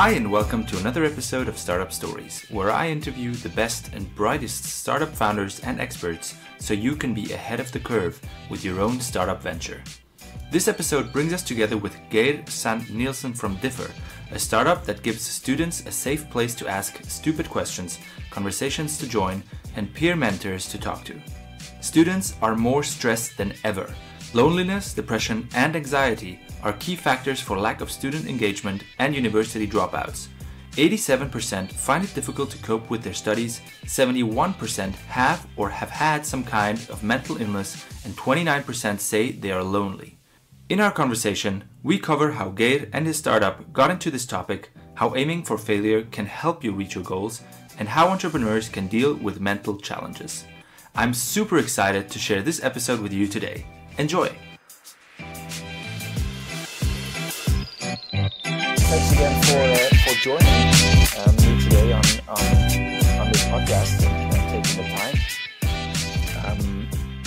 Hi and welcome to another episode of Startup Stories, where I interview the best and brightest startup founders and experts so you can be ahead of the curve with your own startup venture. This episode brings us together with Geir Sand Nilsen from Differ, a startup that gives students a safe place to ask stupid questions, conversations to join, and peer mentors to talk to. Students are more stressed than ever. Loneliness, depression, and anxiety are key factors for lack of student engagement and university dropouts. 87% find it difficult to cope with their studies, 71% have or have had some kind of mental illness, and 29% say they are lonely. In our conversation, we cover how Geir and his startup got into this topic, how aiming for failure can help you reach your goals, and how entrepreneurs can deal with mental challenges. I'm super excited to share this episode with you today. Enjoy! Thanks again for joining me today on this podcast and taking the time.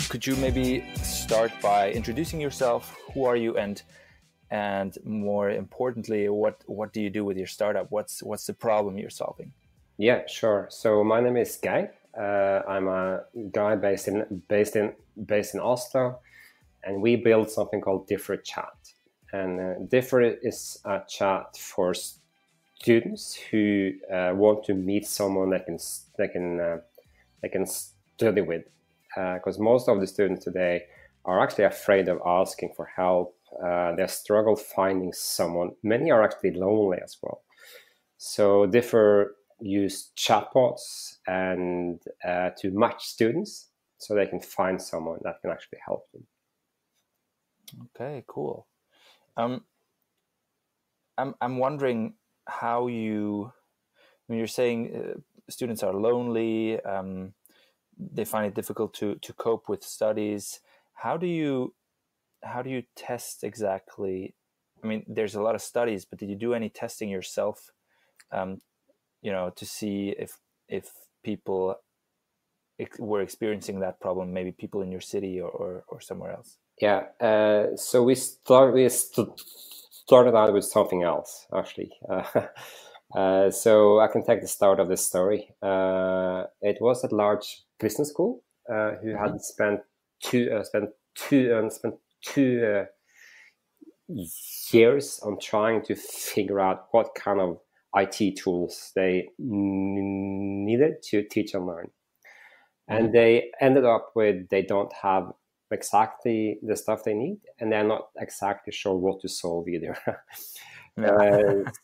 Could you maybe start by introducing yourself? Who are you, and more importantly, what do you do with your startup? What's the problem you're solving? Yeah, sure. So my name is Geir. I'm a guy based in Oslo, and we built something called Differ Chat. And Differ is a chat for students who want to meet someone they can study with, because most of the students today are actually afraid of asking for help. They struggle finding someone. Many are actually lonely as well. So Differ use chatbots and to match students so they can find someone that can actually help them. Okay, cool. I'm wondering how when you're saying students are lonely, they find it difficult to cope with studies. How do you test exactly? I mean, there's a lot of studies, but did you do any testing yourself? To see if people were experiencing that problem, maybe people in your city or somewhere else. Yeah, so we started out with something else, actually. So I can take the start of this story. It was a large business school who had spent two years on trying to figure out what kind of IT tools they needed to teach and learn. And they ended up with they don't have exactly the stuff they need, and they're not exactly sure what to solve either.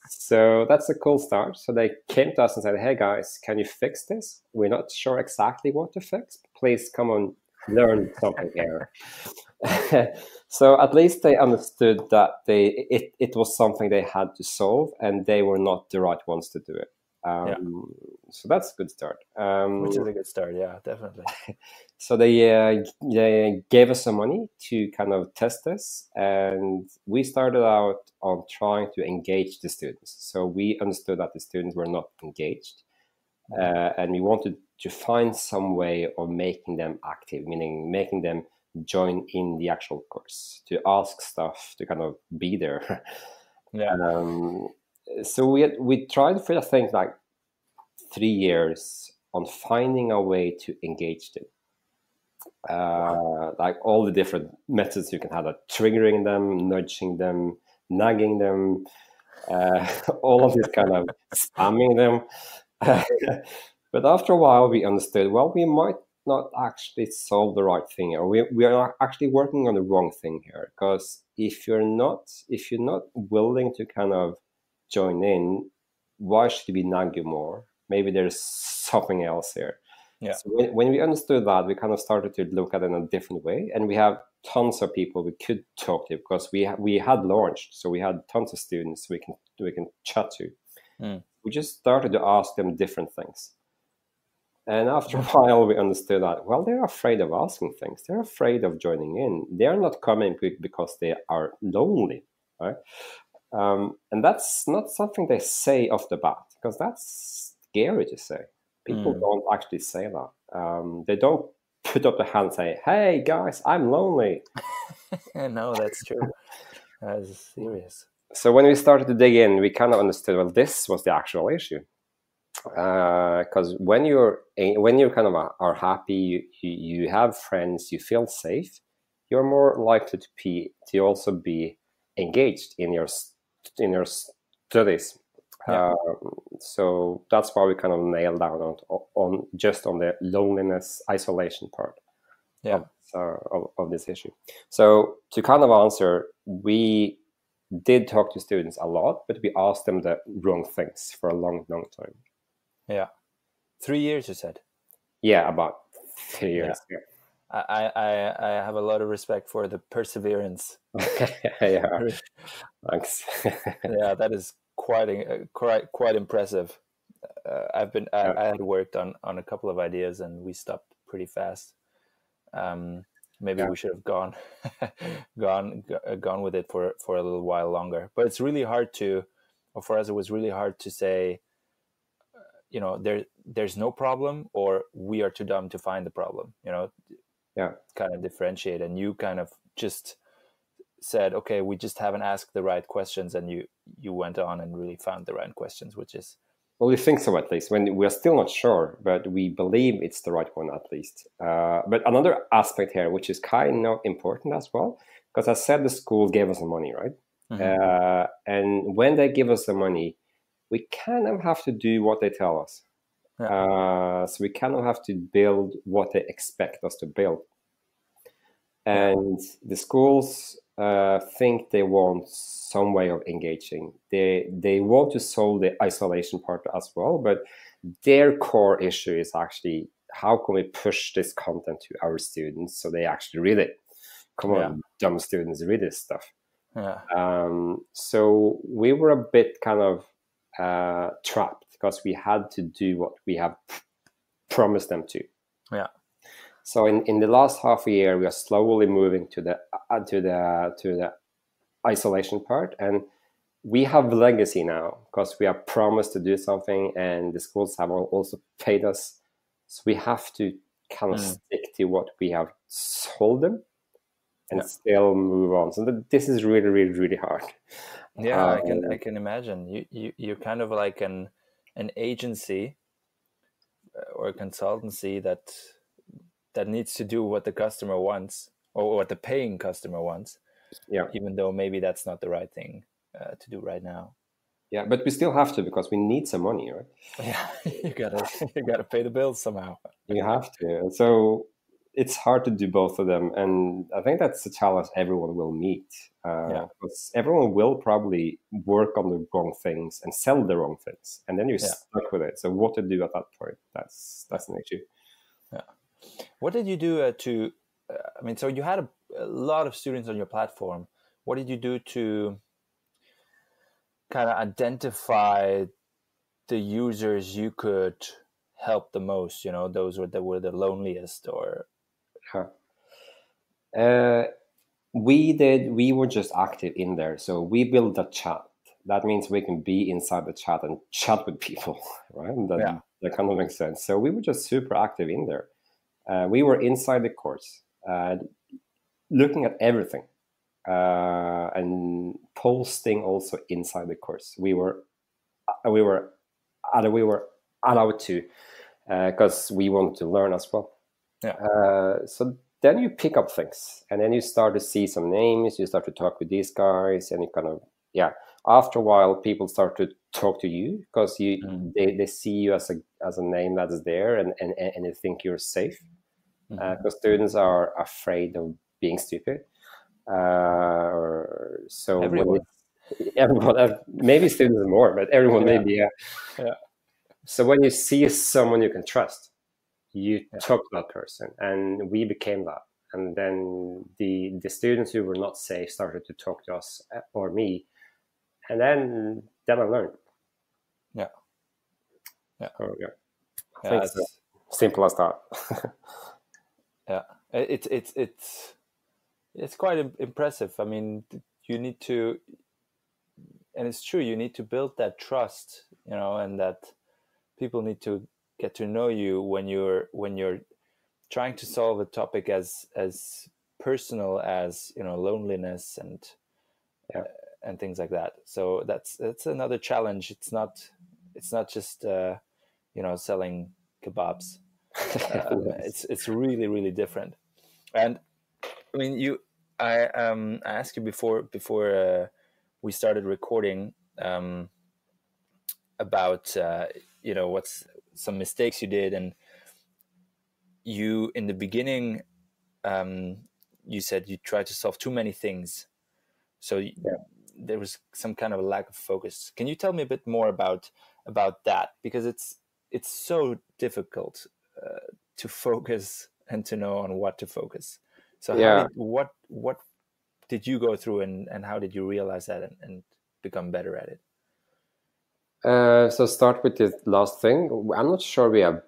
So that's a cool start. So they came to us and said, "Hey guys, can you fix this? We're not sure exactly what to fix. Please come on, learn something here." So at least they understood that it was something they had to solve, and they were not the right ones to do it. So that's a good start. Which is a good start, yeah, definitely. So they gave us some money to kind of test this, and we started out on trying to engage the students. So we understood that the students were not engaged, and we wanted to find some way of making them active, meaning making them join in the actual course, to ask stuff, to kind of be there. So we tried for I think like 3 years on finding a way to engage them. Like all the different methods you can have, like triggering them, nudging them, nagging them, all of this kind of spamming them. But after a while, we understood, well, we might not actually solve the right thing, or we are actually working on the wrong thing here. Because if you're not willing to kind of join in, why should we nag you more? Maybe there's something else here. Yeah. So when we understood that, we kind of started to look at it in a different way, and we have tons of people we could talk to because we had launched, so we had tons of students we can chat to. We just started to ask them different things, and after a while, we understood that they're afraid of asking things. They're afraid of joining in. They're not coming because they are lonely, right? And that's not something they say off the bat, because that's scary to say. People don't actually say that. They don't put up the hand and say, "Hey guys, I'm lonely." No, that's true. That's serious. So when we started to dig in, we kind of understood, well, this was the actual issue. Because when you kind of are happy, you have friends, you feel safe, you're more likely to also be engaged in your studies. Yeah. So that's why we kind of nailed down on the loneliness isolation part Yeah. of this issue. So to kind of answer, we did talk to students a lot, but we asked them the wrong things for a long time. Yeah. 3 years, you said. Yeah, about 3 years. Yeah. I have a lot of respect for the perseverance. Yeah. Thanks. Yeah, that is quite impressive. Yeah. I had worked on a couple of ideas and we stopped pretty fast. Maybe Yeah. we should have gone with it for a little while longer. But it's really hard or for us, it was really hard to say, there's no problem, or we are too dumb to find the problem. Yeah. Kind of differentiate. And you kind of just said, okay, we just haven't asked the right questions, and you went on and really found the right questions, which is Well, we think so, at least. When we're still not sure, but we believe it's the right one, at least. But another aspect here, which is kind of important as well, because I said the school gave us the money, right? And when they give us the money, we kind of have to do what they tell us. So we kind of have to build what they expect us to build. And the schools think they want some way of engaging. They want to solve the isolation part as well, but their core issue is actually, how can we push this content to our students so they actually read it? Come on, dumb students, read this stuff. So we were a bit kind of trapped, because we had to do what we have promised them to. Yeah. So in the last half a year, we are slowly moving to the isolation part, and we have legacy now, because we are promised to do something, and the schools have also paid us. So we have to kind of stick to what we have told them, and still move on. So this is really, really, really hard. Yeah, I can imagine. You're kind of like an agency or a consultancy that needs to do what the customer wants, or what the paying customer wants. Yeah. Even though maybe that's not the right thing to do right now. Yeah, but we still have to, because we need some money, right? Yeah, you gotta pay the bills somehow. You have to. So it's hard to do both of them, and I think that's a challenge everyone will meet. Because everyone will probably work on the wrong things and sell the wrong things, and then you're stuck with it. So what to do at that point? That's an issue. Yeah. What did you do to? I mean, so you had a lot of students on your platform. What did you do to kind of identify the users you could help the most? Those that were the loneliest, or. We were just active in there. So we built a chat. That means we can be inside the chat and chat with people, right? That kind of makes sense. So we were just super active in there. We were inside the course, looking at everything, and posting also inside the course. We were allowed to, because we want to learn as well. So then you pick up things, and then you start to see some names, you start to talk with these guys, and you kind of, after a while, people start to talk to you, because they see you as a name that is there, and they think you're safe. Because students are afraid of being stupid. So everyone, maybe students more, but everyone maybe. So when you see someone you can trust, you talk to that person, and we became that. And then the students who were not safe started to talk to us or me, and then I learned. I think it's simple as that. It's quite impressive. I mean, you need to, and it's true, you need to build that trust, and that people need to get to know you when you're trying to solve a topic as personal as loneliness and and things like that. So that's another challenge. It's not just selling kebabs. It's really, really different. And I mean, I asked you before we started recording about what's some mistakes you did, and you in the beginning you said you tried to solve too many things, so there was some kind of a lack of focus. Can you tell me a bit more about that, because it's so difficult to focus and to know on what to focus. So what did you go through, and how did you realize that and become better at it? So start with the last thing. I'm not sure we are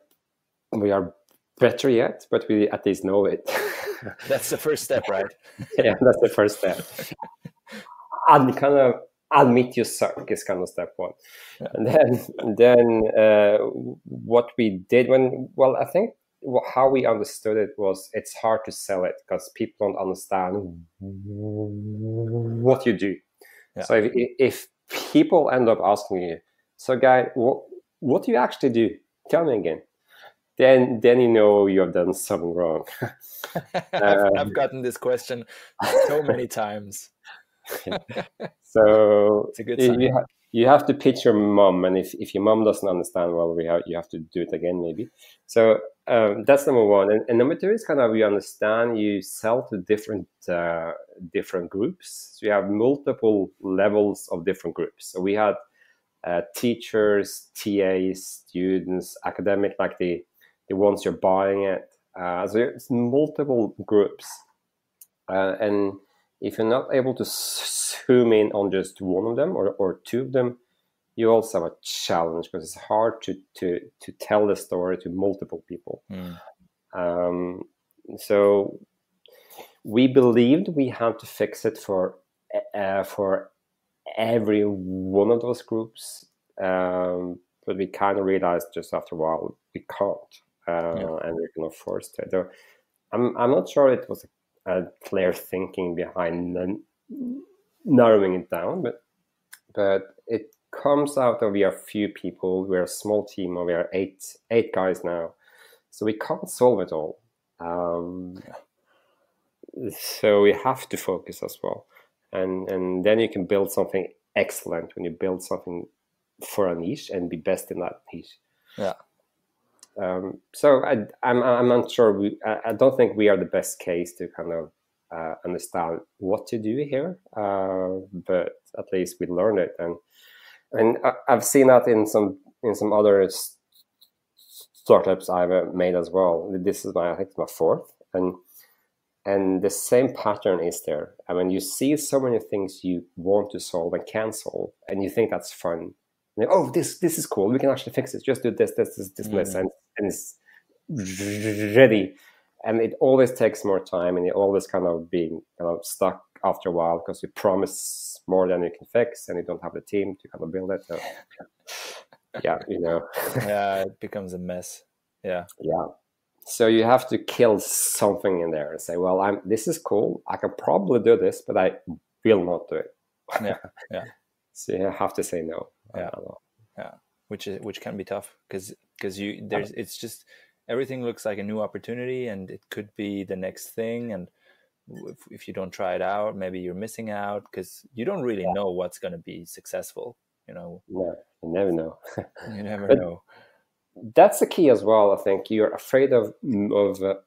better yet, but we at least know it. That's the first step, right? Yeah, that's the first step. And kind of admit you suck is kind of step one. Yeah. And then what we did I think how we understood it was it's hard to sell it because people don't understand what you do. Yeah. So if people end up asking you, so Geir, what do you actually do? Tell me again. Then you know you have done something wrong. I've gotten this question so many times. So it's a good sign. You have to pitch your mom, and if your mom doesn't understand, well, you have to do it again maybe. So that's number one, and number two is kind of you understand you sell to different groups. So you have multiple levels of different groups. So we had teachers, TAs, students, academic, like the ones you're buying it. So it's multiple groups, and if you're not able to zoom in on just one of them or two of them, you also have a challenge because it's hard to tell the story to multiple people. So we believed we had to fix it for every one of those groups, but we kind of realized just after a while we can't, and we're kind of forced to. So I'm not sure it was a clear thinking behind narrowing it down, but it comes out of we are few people, we're a small team, we are eight guys now, so we can't solve it all. So we have to focus as well, and then you can build something excellent when you build something for a niche and be best in that niche. Yeah. So I'm not sure. I don't think we are the best case to kind of understand what to do here, but at least we learned it, and I've seen that in some other startups I've made as well. This is I think my fourth, and the same pattern is there. I mean, you see so many things you want to solve and can solve, and you think that's fun. Oh, this is cool. We can actually fix it. Just do this list, and it's ready. And it always takes more time, and you always kind of being stuck after a while because you promise more than you can fix, and you don't have the team to kind of build it. So, yeah, yeah, it becomes a mess. Yeah. So you have to kill something in there and say, well, this is cool. I can probably do this, but I will not do it. Yeah. So you have to say no. Yeah. Which can be tough because it's just everything looks like a new opportunity, and it could be the next thing. And if you don't try it out, maybe you're missing out because you don't really know what's going to be successful. No, you never know. You never know. That's the key as well. I think you're afraid of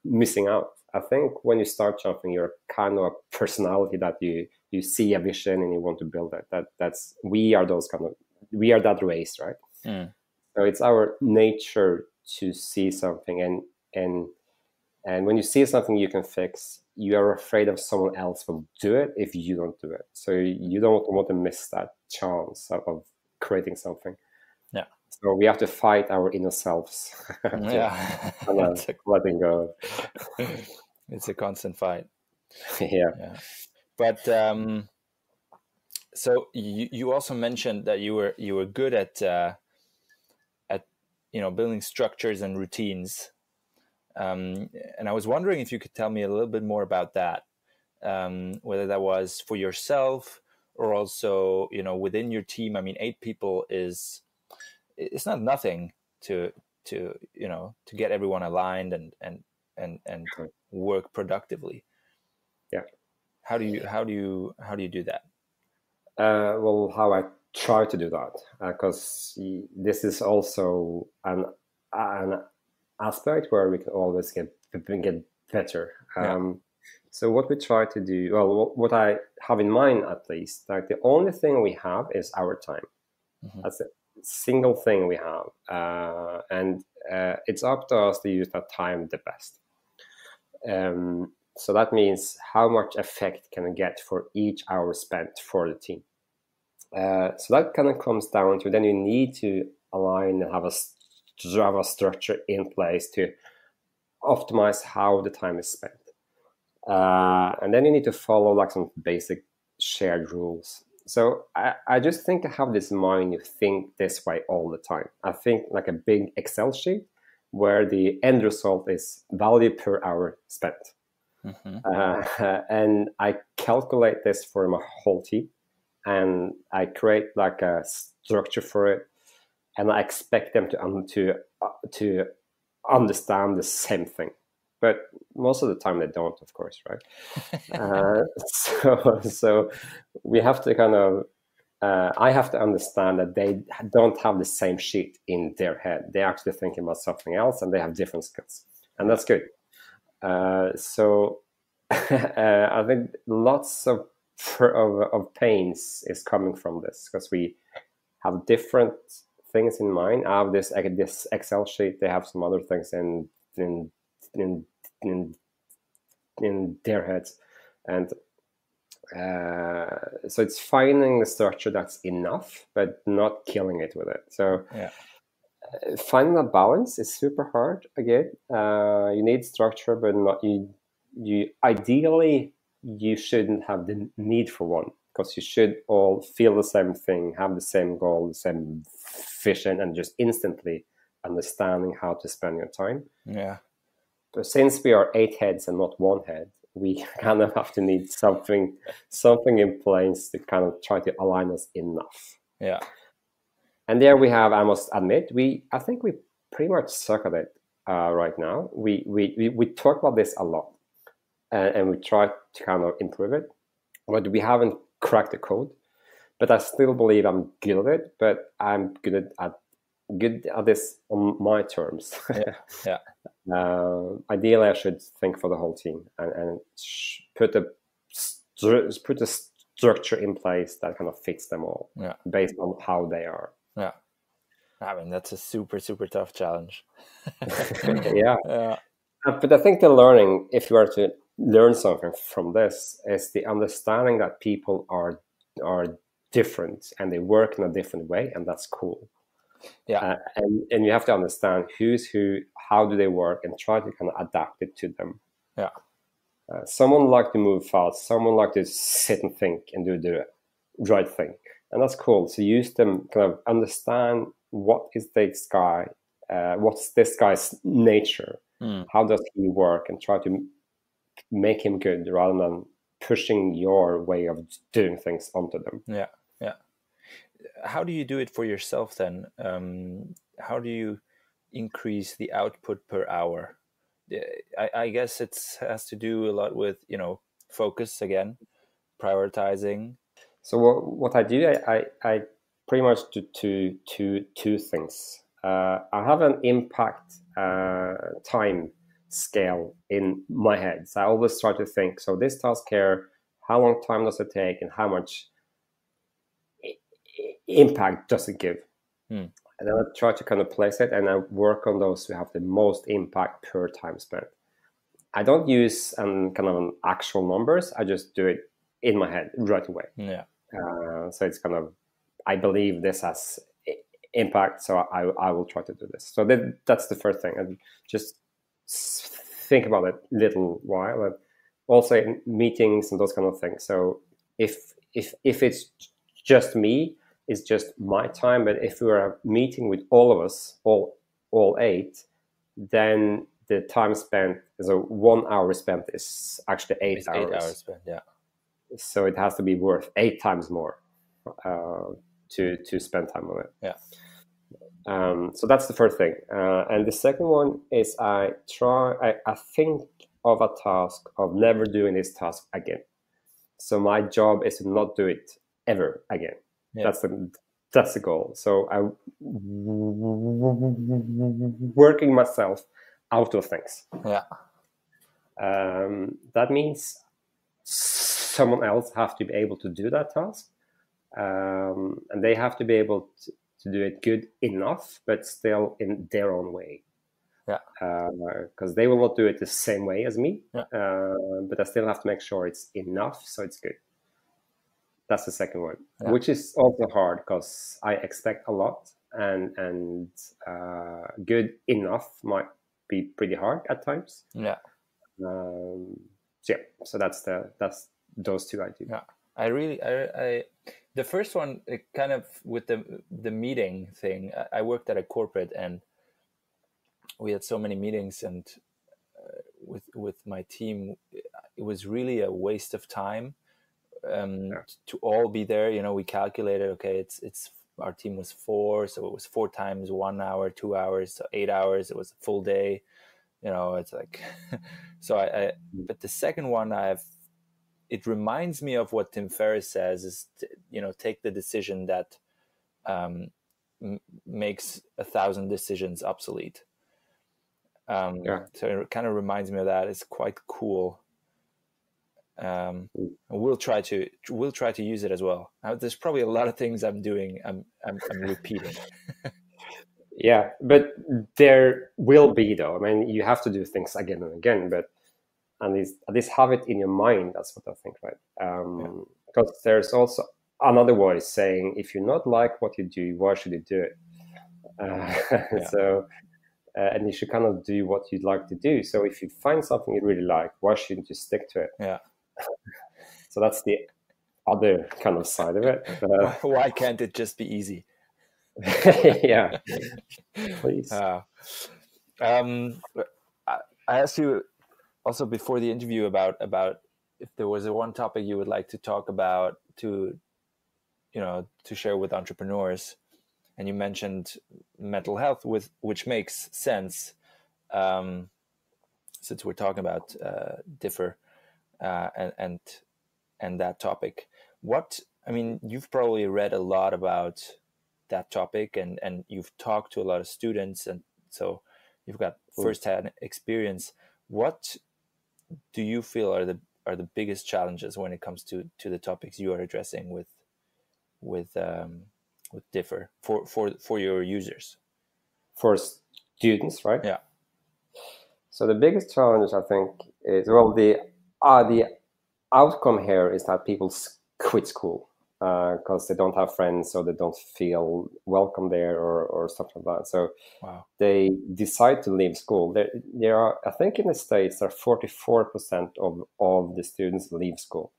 missing out. I think when you start something, you're kind of a personality that you see a vision and you want to build it. We are that race, right? So it's our nature to see something, and when you see something you can fix, you are afraid of someone else will do it if you don't do it. So you don't want to miss that chance of creating something. Yeah. So we have to fight our inner selves. Letting go. It's a constant fight. Yeah. But so you also mentioned that you were good at building structures and routines, and I was wondering if you could tell me a little bit more about that, whether that was for yourself or also, within your team? I mean, 8 people it's not nothing to to get everyone aligned and work productively. Yeah. How do you do that? Well, how I try to do that, because this is also an aspect where we can always get better. Yeah. So what we try to do, well, what I have in mind at least, like the only thing we have is our time. That's the single thing we have, and it's up to us to use that time the best. So that means how much effect can I get for each hour spent for the team. So that kind of comes down to, then you need to align and have a structure in place to optimize how the time is spent. And then you need to follow like some basic shared rules. So I just think I have this mind, you think this way all the time. I think like a big Excel sheet where the end result is value per hour spent. And I calculate this for my whole team, and I create like a structure for it, and I expect them to understand the same thing. But most of the time they don't, of course, right? So we have to kind of, I have to understand that they don't have the same sheet in their head. They're actually thinking about something else, and they have different skills, and that's good. So I think lots of pains is coming from this, because we have different things in mind. I have this Excel sheet. They have some other things in their heads, and so it's finding the structure that's enough, but not killing it with it. So finding that balance is super hard. Again, you need structure, but not you. Ideally, you shouldn't have the need for one, because you should all feel the same thing, have the same goal, the same vision, and just instantly understanding how to spend your time. Yeah. But since we are 8 heads and not 1 head, we kind of have to need something in place to kind of try to align us enough. Yeah. And there we have, I must admit, I think we pretty much suck at it right now. We talk about this a lot, and we try to kind of improve it, but we haven't cracked the code. But I still believe I'm good at it, but I'm good at this on my terms. Yeah. Ideally, I should think for the whole team and put a structure in place that kind of fits them all, based on how they are. Yeah, I mean, that's a super, super tough challenge. Yeah. But I think the learning, if you were to learn something from this, is the understanding that people are different and they work in a different way, and that's cool. Yeah. And you have to understand who's who, how do they work, and try to kind of adapt it to them. Yeah. Someone like to move fast, someone like to sit and think and do the right thing, and that's cool. So use them, kind of understand what is this guy, what's this guy's nature, how does he work, and try to make him good rather than pushing your way of doing things onto them. Yeah. How do you do it for yourself then? How do you increase the output per hour? I guess it has to do a lot with, focus again, prioritizing. So what I do, I pretty much do two things. I have an impact time scale in my head. So I always try to think, so this task here, how long time does it take, and how much impact does it give? And then I try to kind of place it, and I work on those who have the most impact per time spent. I don't use kind of an actual numbers. I just do it in my head right away. Yeah. So it's kind of, I believe this has impact, so I will try to do this. So that's the first thing, and just think about it a little while. And also in meetings and those kind of things. So if it's just me, it's just my time. But if we are meeting with all of us, all 8, then the time spent is 1 hour spent is actually 8 hours. 8 hours spent, yeah. so it has to be worth 8 times more to spend time on it. Yeah. So that's the first thing. And the second one is I think of a task of never doing this task again. So my job is to not do it ever again. Yeah. That's the goal. So I working myself out of things. Yeah. That means someone else have to be able to do that task, and they have to be able to do it good enough, but still in their own way. Yeah. Because they will not do it the same way as me. Yeah. But I still have to make sure it's enough, so it's good. That's the second one, Yeah. which is also hard because I expect a lot, and good enough might be pretty hard at times. Yeah. So that's those two I do. Yeah. I the first one, kind of with the meeting thing. I worked at a corporate, and we had so many meetings, and with my team, it was really a waste of time to all be there. You know, we calculated, okay, it's our team was 4, so it was 4 times 1 hour, 2 hours, so 8 hours. It was a full day. You know, it's like so but the second one, it reminds me of what Tim Ferriss says is, take the decision that makes 1,000 decisions obsolete. So it kind of reminds me of that. It's quite cool. We'll try to use it as well. Now, there's probably a lot of things I'm doing. I'm repeating. Yeah, but there will be, though. I mean, you have to do things again and again, but at least have it in your mind. That's what I think, right? Because there's also another voice saying, if you not like what you do, why should you do it? So, and you should kind of do what you'd like to do. So if you find something you really like, why shouldn't you stick to it? Yeah. So that's the other kind of side of it. Why can't it just be easy? Yeah, please. I asked you also before the interview about if there was one topic you would like to talk about to share with entrepreneurs, and you mentioned mental health, which makes sense since we're talking about differ and that topic. You've probably read a lot about that topic, and you've talked to a lot of students, and so you've got firsthand experience. What do you feel are the biggest challenges when it comes to the topics you are addressing with differ for your users? For students, right? Yeah. So the biggest challenge, I think, is, well, the outcome here is that people quit school because they don't have friends, or they don't feel welcome there, or stuff like that. So they decide to leave school. There are, I think, in the States, there are 44% of the students leave school.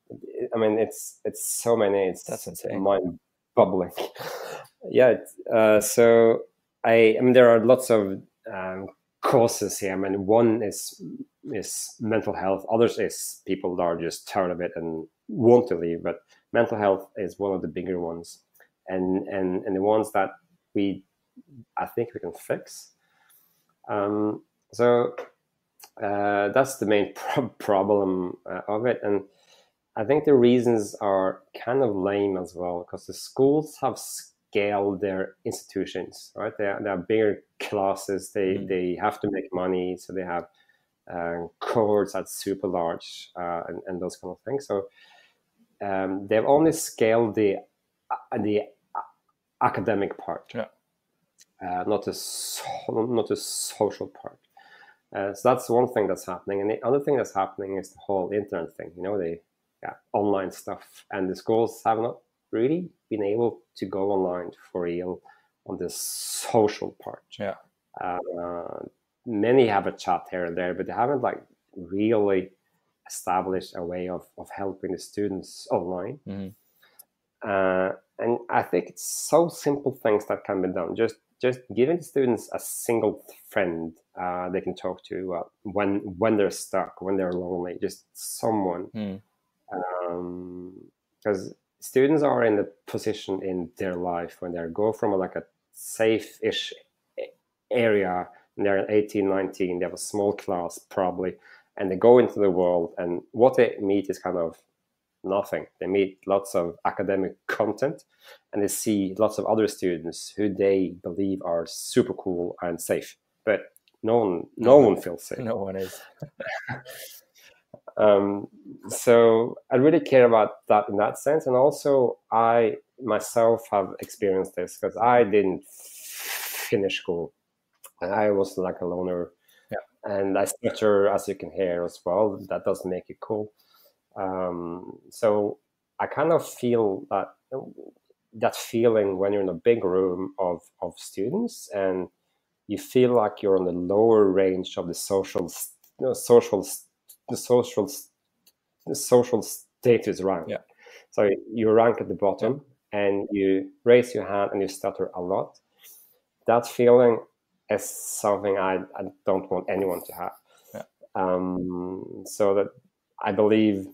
I mean, it's so many. That's insane. Mind-boggling. Yeah. So I mean, there are lots of causes here. I mean, one is mental health. Others is people that are just tired of it and want to leave. But mental health is one of the bigger ones, and the ones that I think we can fix. So that's the main problem of it, and I think the reasons are kind of lame as well, because the schools have scaled their institutions, right? They have bigger classes. They have to make money, so they have cohorts that's super large and those kind of things. So they've only scaled the academic part, not the social part. So that's one thing that's happening, and the other thing that's happening is the whole internet thing. The online stuff, and the schools have not really been able to go online for real on the social part. Many have a chat here and there, but they haven't really established a way of helping the students online. And I think it's so simple things that can be done. Just giving the students a single friend they can talk to when they're stuck, when they're lonely. Just someone Because students are in the position in their life when they go from like a safe-ish area, and they're 18, 19, they have a small class probably, and they go into the world, and what they meet is kind of nothing. They meet lots of academic content, and they see lots of other students who they believe are super cool and safe, but no one feels safe. No one is. So I really care about that in that sense. And also I myself have experienced this because I didn't finish school. I was like a loner. Yeah. And I stutter, as you can hear as well. That doesn't make it cool. So I kind of feel that feeling when you're in a big room of students, and you feel like you're on the lower range of the social status rank. Yeah. So you rank at the bottom, and you raise your hand and you stutter a lot. That feeling is something I don't want anyone to have. Yeah. So that I believe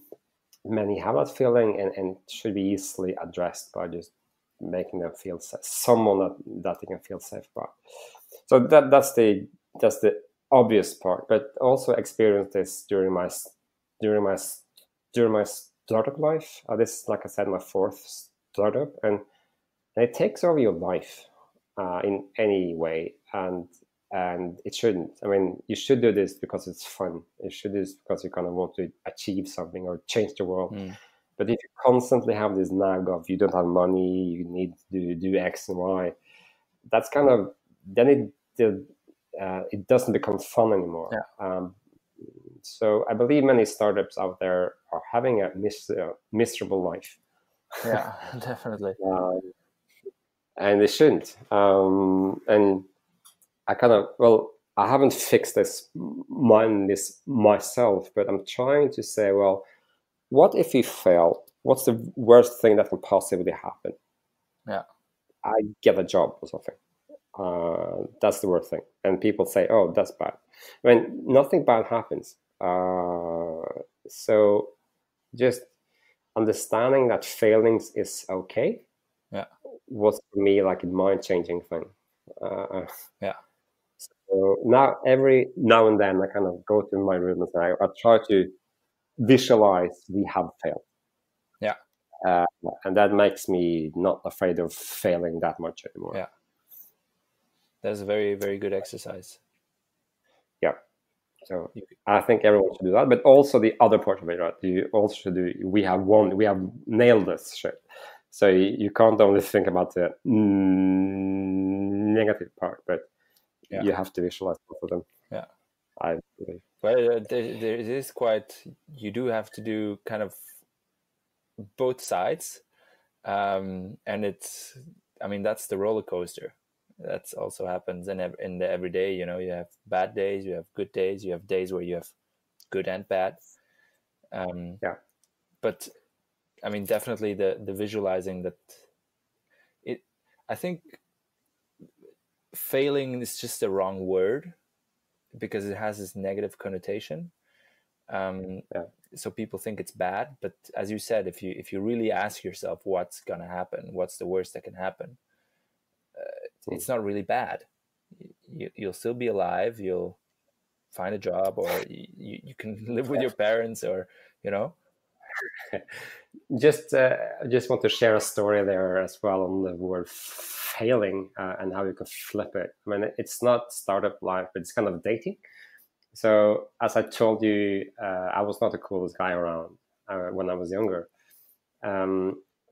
many have that feeling, and should be easily addressed by just making them feel safe, someone that they can feel safe about. So that's the obvious part, but also experience this during my startup life. This, like I said, my fourth startup, and it takes over your life in any way, and it shouldn't. I mean, you should do this because it's fun. You should do this because you kind of want to achieve something or change the world. But if you constantly have this nag of you don't have money, you need to do X and Y, that's kind of, then it doesn't become fun anymore. Yeah. So I believe many startups out there are having a miserable life. Yeah, definitely. And they shouldn't. And I kind of, I haven't fixed this myself, but I'm trying to say, well, what if we fail? What's the worst thing that can possibly happen? Yeah. I get a job or something. That's the worst thing. And people say, oh, that's bad. I mean, nothing bad happens. So just understanding that failings is okay was for me like a mind-changing thing. Yeah. So now every now and then I kind of go to my room and I try to visualize we have failed. Yeah. And that makes me not afraid of failing that much anymore. Yeah. That's a very, very good exercise. Yeah. So I think everyone should do that, but also the other part of it, right? You also should do. We have nailed this shit. So you can't only think about the negative part, but you have to visualize both of them. Yeah, I believe. Well, there is quite. You do have to do kind of both sides, and it's. I mean, that's the roller coaster. That also happens in the everyday. You know, you have bad days, you have good days, you have days where you have good and bad. But I mean, definitely the visualizing that. I think failing is just the wrong word because it has this negative connotation. So people think it's bad, but as you said, if you really ask yourself what's gonna happen, what's the worst that can happen, it's not really bad. You'll still be alive. You'll find a job, or you can live with your parents, or you know. Just want to share a story there as well on the word failing and how you can flip it. I mean, it's not startup life, but it's kind of dating. So as I told you, I was not the coolest guy around when I was younger.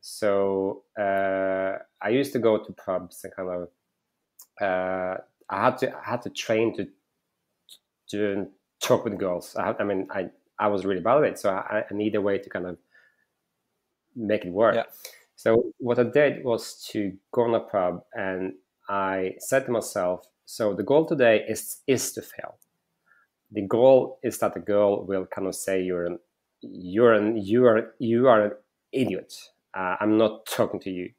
So I used to go to pubs and kind of I had to train to talk with girls. I was really bad at it, so I need a way to kind of make it work. Yeah. So what I did was to go in a pub, and I said to myself, so the goal today is to fail. The goal is that the girl will kind of say you are an idiot. I'm not talking to you.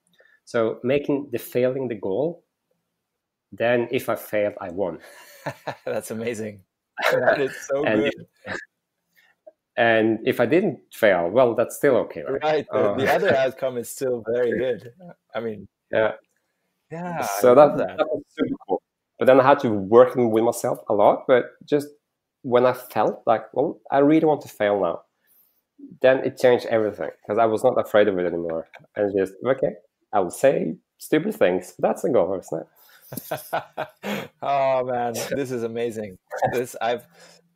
So making the failing the goal, then if I failed, I won. That's amazing. That is so good. And if I didn't fail, well, that's still okay, right? Right. The other outcome is still very good. I mean, Yeah. yeah, So I that love that. was super cool. But then I had to work with myself a lot. But just when I felt like, well, I really want to fail now, then it changed everything because I was not afraid of it anymore. And just, okay, I will say stupid things. That's a goal, isn't it? Oh man, this is amazing. This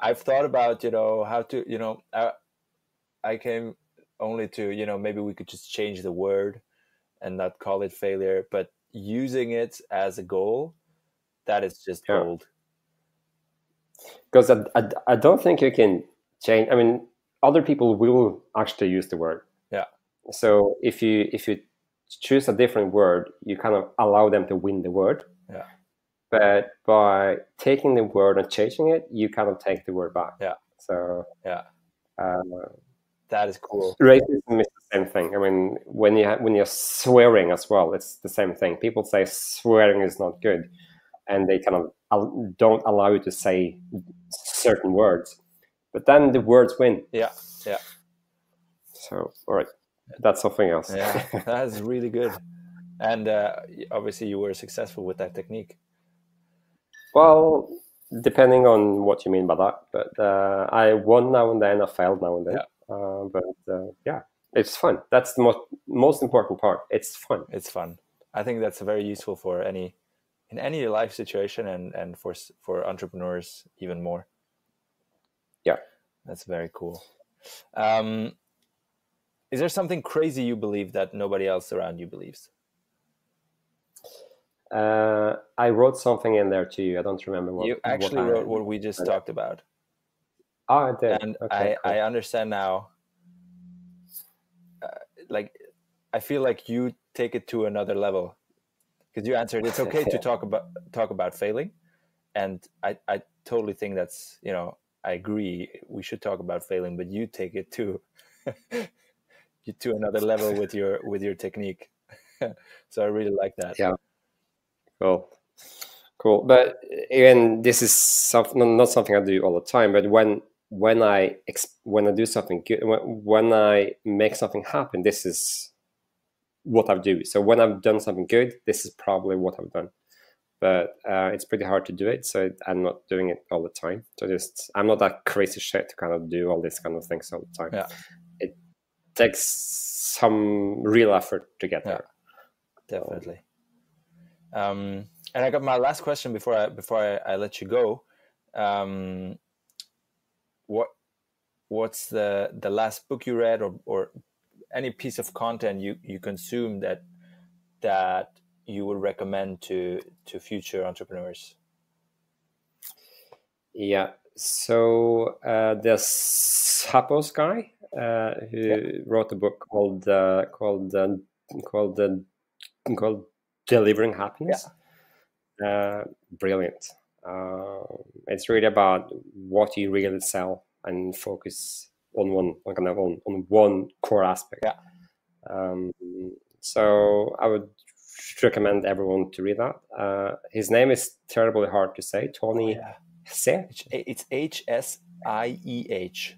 I've thought about, how to, I came only to, maybe we could just change the word and not call it failure, but using it as a goal, that is just gold. Because I don't think you can change. I mean, other people will actually use the word. Yeah. So if you choose a different word, you kind of allow them to win the word. Yeah. But by taking the word and changing it, you kind of take the word back. Yeah. So yeah, that is cool. Racism is the same thing. I mean, when you're swearing as well, it's the same thing. People say swearing is not good, and they kind of don't allow you to say certain words. But then the words win. Yeah. Yeah. So, all right, that's something else. Yeah, that's really good. And obviously, you were successful with that technique. Well, depending on what you mean by that, but I won now and then, I failed now and then. Yeah. But yeah, it's fun. That's the most important part. It's fun. It's fun. I think that's very useful for in any life situation, and for entrepreneurs even more. Yeah, that's very cool. Is there something crazy you believe that nobody else around you believes? I wrote something in there to you. I don't remember what. You actually wrote what we just talked about. Oh, I did. And okay, I understand now. Like, I feel like you take it to another level, because you answered it's okay to talk about failing, and I totally think that's, I agree we should talk about failing, but you take it to another level with your technique. So I really like that. Yeah. Cool. But again, this is not something I do all the time. But when I do something good, when I make something happen, this is what I do. So when I've done something good, this is probably what I've done. But it's pretty hard to do it, so I'm not doing it all the time. So I'm not that crazy shit to kind of do all these kind of things all the time. Yeah. It takes some real effort to get there. Definitely. And I got my last question before I let you go. What's the last book you read, or any piece of content you consume that you would recommend to future entrepreneurs? Yeah. So the Zappos guy who wrote a book called Delivering Happiness. Brilliant. It's really about what you really sell and focus on one core aspect. So I would recommend everyone to read that. His name is terribly hard to say. Tony Hsieh. It's Hsieh.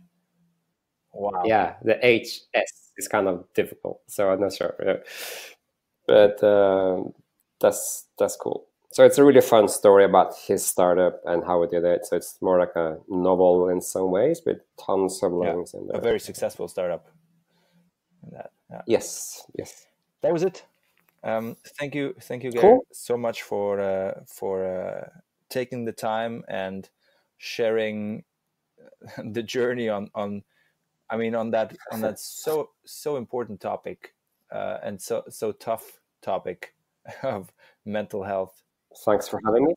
Wow. Yeah, the HS is kind of difficult, so I'm not sure. Yeah. But that's cool. So it's a really fun story about his startup and how he did it. So it's more like a novel in some ways, but tons of learnings in there. A very successful startup. Yes. That was it. Thank you, Geir, cool. so much for taking the time and sharing the journey on that so important topic, and so tough topic of mental health. Thanks for having me.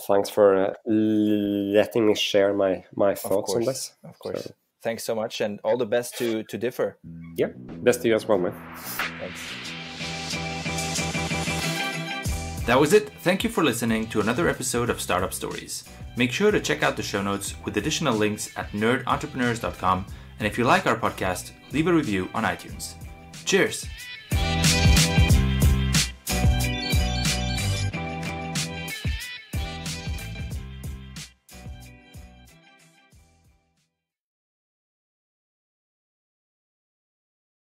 Thanks for letting me share my thoughts on this. Of course. So. Thanks so much, and all the best to Differ. Yeah, best to you as well, man. Thanks. That was it. Thank you for listening to another episode of Startup Stories. Make sure to check out the show notes with additional links at nerdentrepreneurs.com. And if you like our podcast, leave a review on iTunes. Cheers!